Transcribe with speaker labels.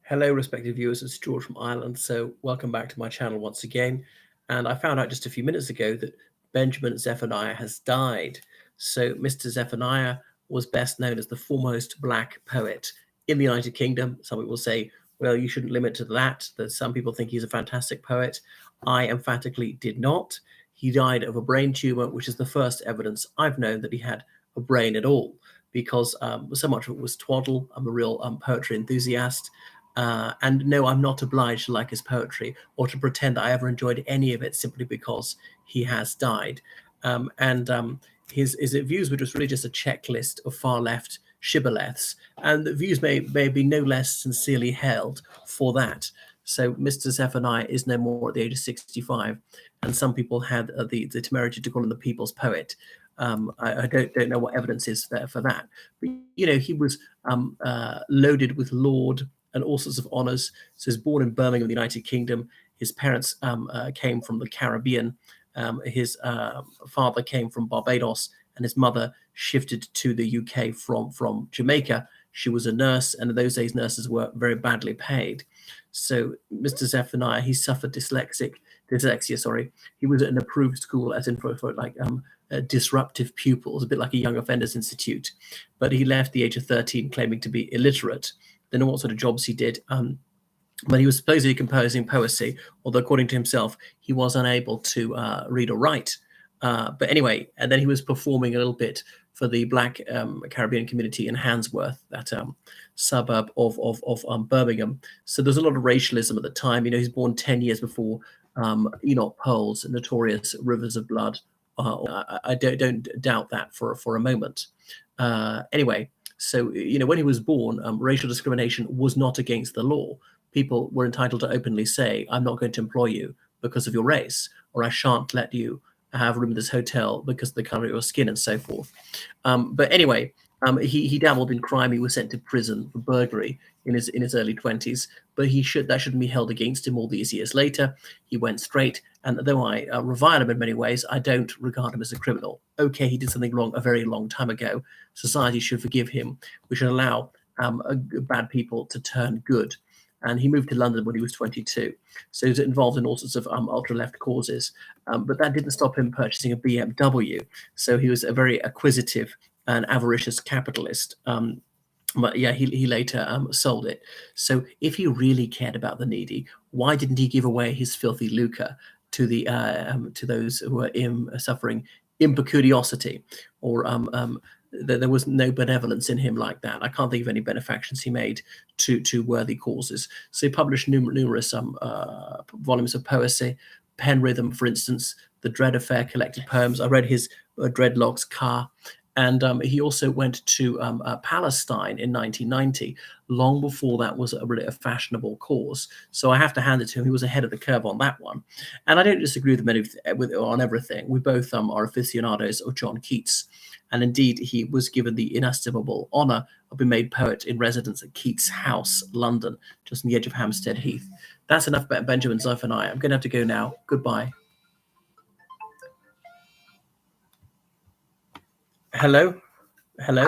Speaker 1: Hello, respected viewers. It's George from Ireland. So, welcome back to my channel once again. And I found out just a few minutes ago that Benjamin Zephaniah has died. So, Mr. Zephaniah was best known as the foremost black poet in the United Kingdom. Some people say, well, you shouldn't limit to that, that some people think he's a fantastic poet. I emphatically did not. He died of a brain tumor, which is the first evidence I've known that he had a brain at all, because so much of it was twaddle. I'm a real poetry enthusiast. And no, I'm not obliged to like his poetry or to pretend I ever enjoyed any of it simply because he has died. His views were just really just a checklist of far left shibboleths, and the views may be no less sincerely held for that. So Mr. Zephaniah is no more at the age of 65, and some people had the temerity to call him the people's poet. I don't know what evidence is there for that, but he was loaded with laud and all sorts of honors. So he was born in Birmingham, the United Kingdom. His parents came from the Caribbean. His father came from Barbados, and his mother shifted to the UK from Jamaica. She was a nurse, and in those days, nurses were very badly paid. So Mr. Zephaniah, he suffered dyslexia. Sorry, he was at an approved school, as in for disruptive pupils, a bit like a young offenders institute. But he left the age of 13, claiming to be illiterate. Don't know what sort of jobs he did. But he was supposedly composing poesy, although according to himself, he was unable to read or write. But anyway, and then he was performing a little bit for the Black Caribbean community in Handsworth, that suburb of Birmingham. So there's a lot of racialism at the time. He's born 10 years before Enoch Pole's notorious Rivers of Blood. I don't doubt that for a moment. Anyway, so when he was born, racial discrimination was not against the law. People were entitled to openly say, I'm not going to employ you because of your race, or I shan't let you have a room in this hotel because of the color of your skin, and so forth. But anyway, he dabbled in crime. He was sent to prison for burglary in his early 20s, but that shouldn't be held against him all these years later. He went straight, and though I revile him in many ways, I don't regard him as a criminal. Okay, he did something wrong a very long time ago. Society should forgive him. We should allow bad people to turn good. And he moved to London when he was 22. So he was involved in all sorts of ultra-left causes. But that didn't stop him purchasing a BMW. So he was a very acquisitive and avaricious capitalist. But yeah, he later sold it. So if he really cared about the needy, why didn't he give away his filthy lucre to those who were suffering impecuniosity, or there was no benevolence in him like that? I can't think of any benefactions he made to worthy causes. So he published numerous volumes of poesy. Pen Rhythm, for instance, the Dread Affair collected poems. I read his Dreadlocks Car. And he also went to Palestine in 1990, long before that was really a fashionable cause. So I have to hand it to him. He was ahead of the curve on that one. And I don't disagree with him on everything. We both are aficionados of John Keats. And indeed, he was given the inestimable honour of being made poet in residence at Keats House, London, just on the edge of Hampstead Heath. That's enough about Benjamin Zephaniah. I'm going to have to go now. Goodbye. Hello? Hello?